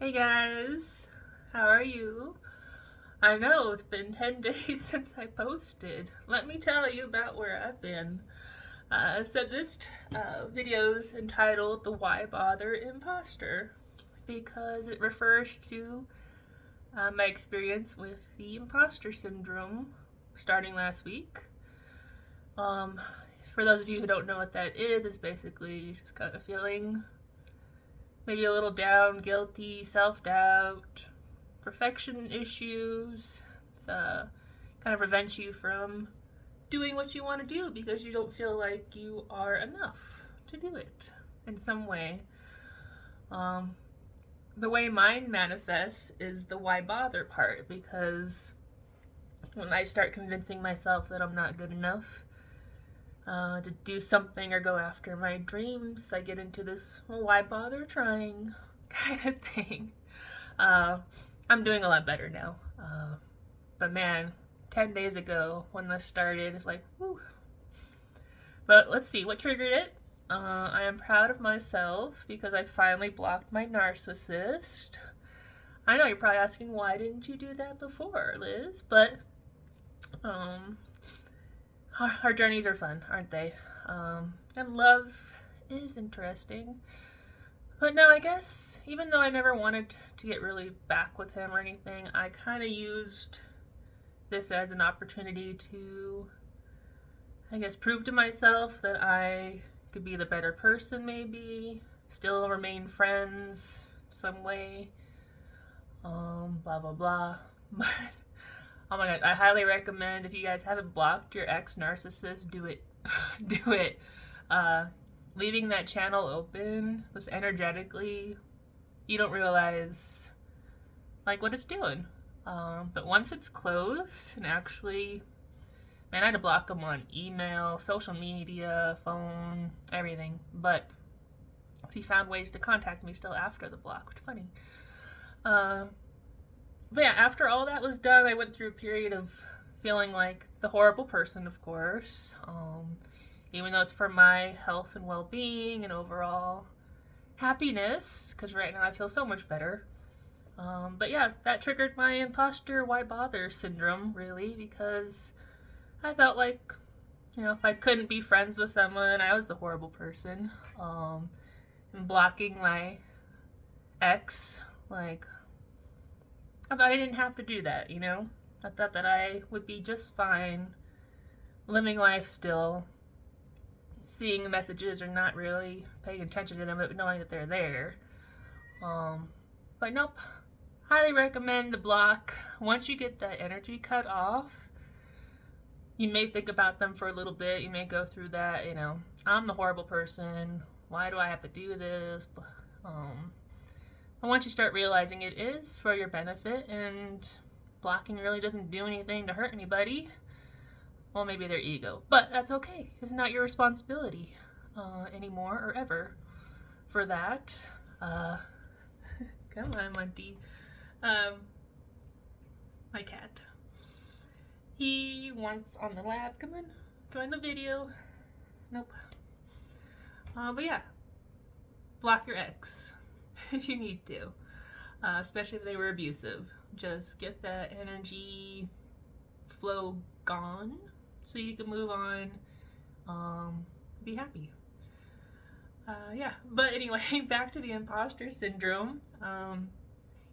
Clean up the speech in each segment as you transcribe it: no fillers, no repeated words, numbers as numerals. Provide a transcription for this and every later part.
Hey guys, how are you? I know it's been 10 days since I posted. Let me tell you about where I've been. So this video is entitled The Why Bother Imposter because it refers to my experience with the imposter syndrome starting last week. Um, for those of you who don't know what that is, it's basically just kind of feeling maybe a little down, guilty, self-doubt, perfection issues. It's kind of prevents you from doing what you want to do because you don't feel like you are enough to do it in some way. Um, the way mine manifests is the why bother part, because when I start convincing myself that I'm not good enough to do something or go after my dreams, I get into this, well, why bother trying kind of thing. Uh, I'm doing a lot better now. But man, 10 days ago when this started, it's like, whew. But let's see, what triggered it? I am proud of myself because I finally blocked my narcissist. I know you're probably asking, why didn't you do that before, Liz? But our journeys are fun, aren't they? And love is interesting. But no, I guess even though I never wanted to get really back with him or anything, I kind of used this as an opportunity to, I guess, prove to myself that I could be the better person, maybe, still remain friends some way, blah blah blah. But oh my god, I highly recommend, if you guys haven't blocked your ex narcissist, do it. Do it. Leaving that channel open, just energetically, you don't realize like what it's doing. But once it's closed and actually, man, I had to block them on email, social media, phone, everything. But he found ways to contact me still after the block, which is funny. But yeah, after all that was done, I went through a period of feeling like the horrible person, of course. Even though it's for my health and well-being and overall happiness, because right now I feel so much better. But yeah, that triggered my imposter why bother syndrome, really, because I felt like, if I couldn't be friends with someone, I was the horrible person. And blocking my ex, like, I thought I didn't have to do that, I thought that I would be just fine living life still, seeing the messages or not really paying attention to them, but knowing that they're there. But nope. Highly recommend the block. Once you get that energy cut off, you may think about them for a little bit. You may go through that, I'm the horrible person. Why do I have to do this? But once you start realizing it is for your benefit and blocking really doesn't do anything to hurt anybody, well, maybe their ego, but that's okay. It's not your responsibility anymore or ever for that. Come on, Monty. My cat. He wants on the lab. Come on, join the video. Nope. But yeah, block your ex if you need to, especially if they were abusive. Just get that energy flow gone so you can move on, be happy. Yeah, but anyway, back to the imposter syndrome.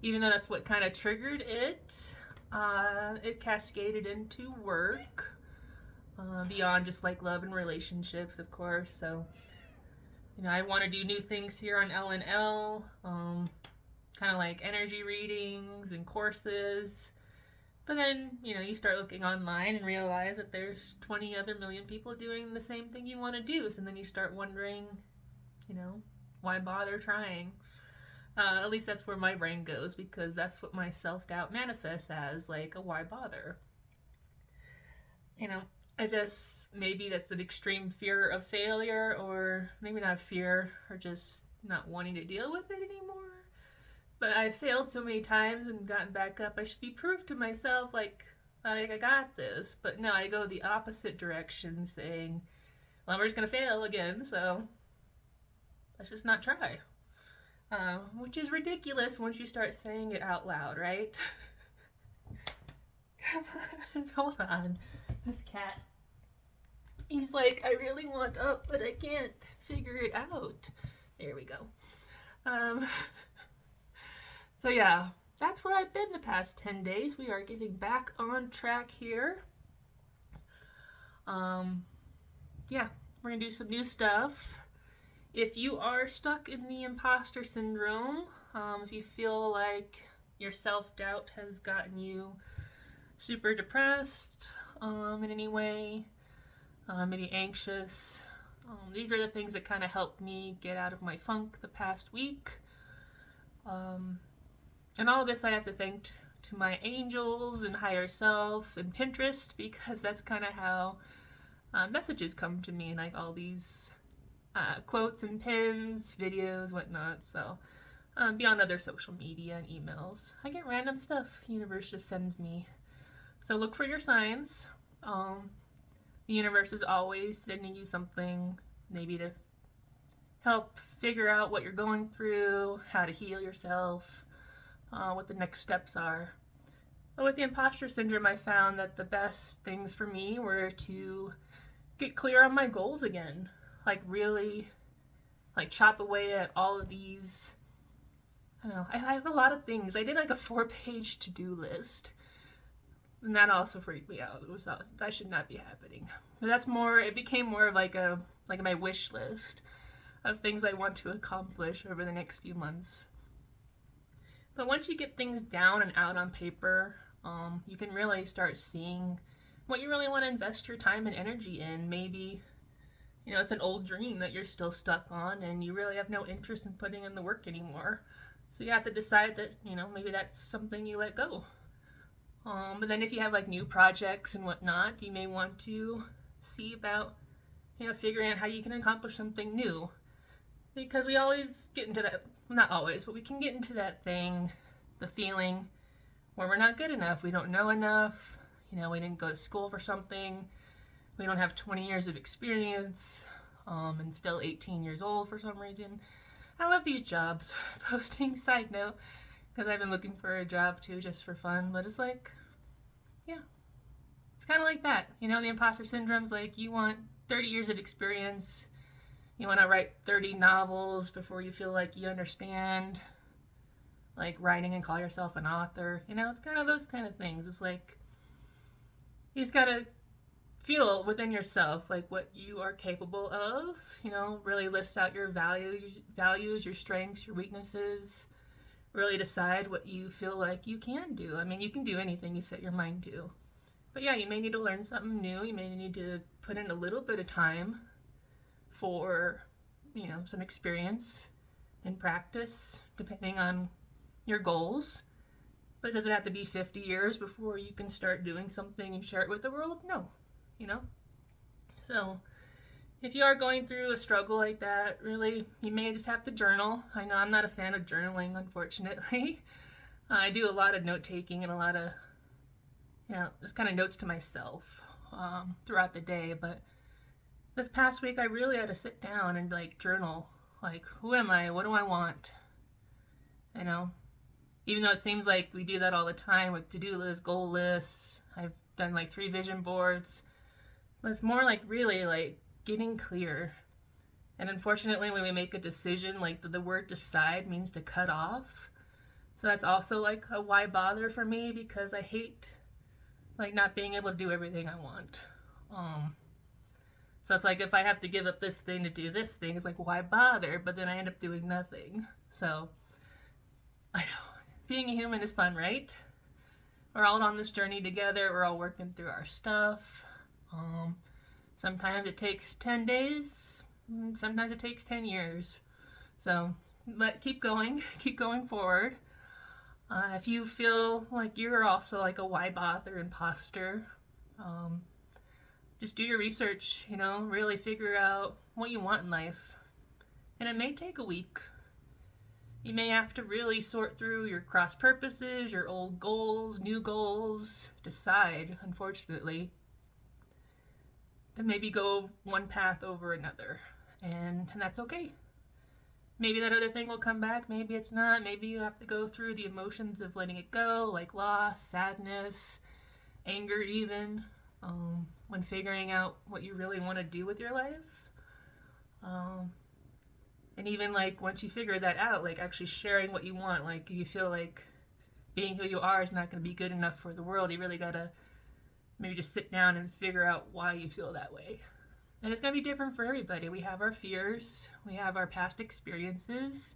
Even though that's what kind of triggered it, it cascaded into work, beyond just like love and relationships, of course. So, I want to do new things here on L&L, kind of like energy readings and courses. But then, you start looking online and realize that there's 20 other million people doing the same thing you want to do. So then you start wondering, why bother trying? At least that's where my brain goes, because that's what my self-doubt manifests as, like a why bother. I guess maybe that's an extreme fear of failure, or maybe not fear, or just not wanting to deal with it anymore. But I've failed so many times and gotten back up. I should be proved to myself like I got this. But no, I go the opposite direction, saying, well, we're just gonna fail again, so let's just not try. which is ridiculous once you start saying it out loud, right? Come on, hold on. This cat, he's like, I really want up, but I can't figure it out. There we go. Um, so yeah, that's where I've been the past 10 days. We are getting back on track here. Yeah, we're gonna do some new stuff. If you are stuck in the imposter syndrome, if you feel like your self-doubt has gotten you super depressed in any way, maybe anxious, these are the things that kind of helped me get out of my funk the past week. And all of this I have to thank to my angels and higher self and Pinterest, because that's kind of how messages come to me, like all these quotes and pins, videos, whatnot. So beyond other social media and emails, I get random stuff the universe just sends me. So look for your signs. The universe is always sending you something, maybe to help figure out what you're going through, how to heal yourself, what the next steps are. But with the imposter syndrome, I found that the best things for me were to get clear on my goals again. Like really, like chop away at all of these. I don't know, I have a lot of things. I did like a 4-page to-do list. And that also freaked me out. That should not be happening. But that's more, it became more of like my wish list of things I want to accomplish over the next few months. But once you get things down and out on paper, you can really start seeing what you really want to invest your time and energy in. Maybe, it's an old dream that you're still stuck on and you really have no interest in putting in the work anymore. So you have to decide that, maybe that's something you let go. But then if you have like new projects and whatnot, you may want to see about, figuring out how you can accomplish something new. Because we always get into that, not always, but we can get into that thing, the feeling where we're not good enough, we don't know enough, we didn't go to school for something, we don't have 20 years of experience, and still 18 years old for some reason. I love these jobs posting, side note, because I've been looking for a job too, just for fun, but it's like, yeah, it's kind of like that, the imposter syndrome's like, you want 30 years of experience, you want to write 30 novels before you feel like you understand, like writing and call yourself an author, it's kind of those kind of things. It's like, you just gotta feel within yourself like what you are capable of, really list out your values, your strengths, your weaknesses, really decide what you feel like you can do. I mean, you can do anything you set your mind to. But yeah, you may need to learn something new, you may need to put in a little bit of time for, some experience and practice, depending on your goals. But does it have to be 50 years before you can start doing something and share it with the world? No, So if you are going through a struggle like that, really, you may just have to journal. I know I'm not a fan of journaling, unfortunately. I do a lot of note taking and a lot of, just kind of notes to myself throughout the day. But this past week, I really had to sit down and journal. Like, who am I? What do I want? Even though it seems like we do that all the time with to-do lists, goal lists. I've done 3 vision boards. But it's more really getting clear. And unfortunately, when we make a decision, the word decide means to cut off. So that's also a why bother for me, because I hate not being able to do everything I want. So it's if I have to give up this thing to do this thing, it's why bother? But then I end up doing nothing. So I know, being a human is fun, right? We're all on this journey together. We're all working through our stuff. Sometimes it takes 10 days. Sometimes it takes 10 years. So, but keep going forward. If you feel like you're also a why bother imposter, just do your research, really figure out what you want in life. And it may take a week. You may have to really sort through your cross purposes, your old goals, new goals, decide, unfortunately, to maybe go one path over another. And that's okay. maybe that other thing will come back, maybe it's not. Maybe you have to go through the emotions of letting it go, like loss, sadness, anger, even, when figuring out what you really want to do with your life. Um, and even like once you figure that out, like actually sharing what you want, like if you feel like being who you are is not going to be good enough for the world, you really gotta maybe just sit down and figure out why you feel that way. And it's going to be different for everybody. We have our fears, we have our past experiences,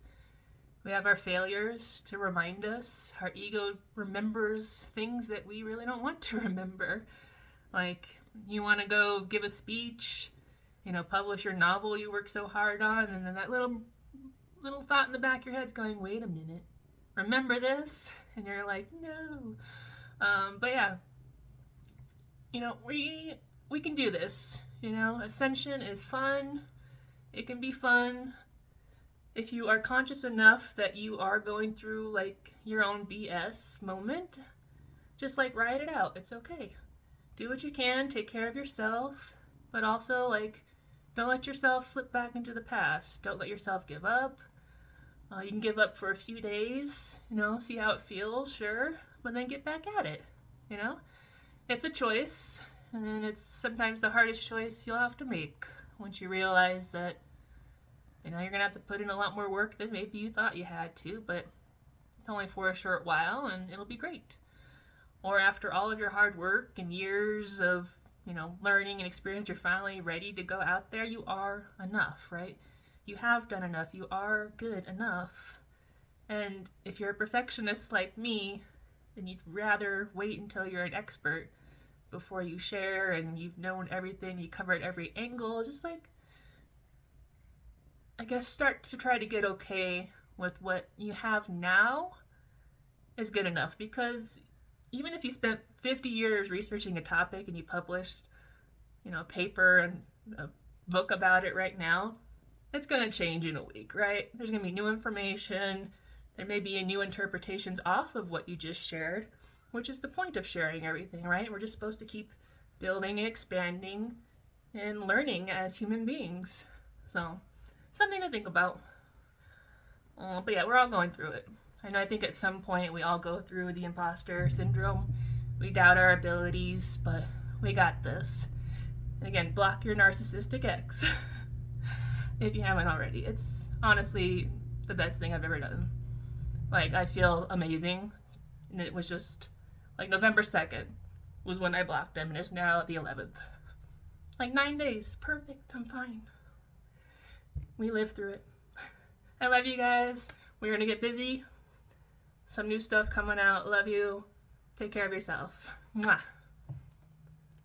we have our failures to remind us. Our ego remembers things that we really don't want to remember. Like, you want to go give a speech, publish your novel you work so hard on, and then that little thought in the back of your head's going, wait a minute, remember this? And you're like, no. But yeah, we can do this. Ascension is fun. It can be fun if you are conscious enough that you are going through like your own BS moment. Just like ride it out. It's okay. Do what you can, take care of yourself, but also like don't let yourself slip back into the past. Don't let yourself give up. You can give up for a few days, see how it feels, sure, but then get back at it. It's a choice, and it's sometimes the hardest choice you'll have to make once you realize that you're gonna have to put in a lot more work than maybe you thought you had to, but it's only for a short while and it'll be great. Or after all of your hard work and years of learning and experience, you're finally ready to go out there. You are enough, right? You have done enough. You are good enough. And if you're a perfectionist like me, then you'd rather wait until you're an expert before you share and you've known everything, you covered every angle. Just like, I guess, start to try to get okay with what you have now is good enough. Because even if you spent 50 years researching a topic and you published, a paper and a book about it right now, it's going to change in a week, right? There's going to be new information. There may be new interpretations off of what you just shared, which is the point of sharing everything, right? We're just supposed to keep building and expanding and learning as human beings. So, something to think about. But yeah, we're all going through it. I think at some point we all go through the imposter syndrome. We doubt our abilities, but we got this. And again, block your narcissistic ex if you haven't already. It's honestly the best thing I've ever done. Like, I feel amazing. And it was just like November 2nd was when I blocked him, and it's now the 11th. Like 9 days. Perfect. I'm fine. We lived through it. I love you guys. We're going to get busy. Some new stuff coming out. Love you. Take care of yourself. Mwah.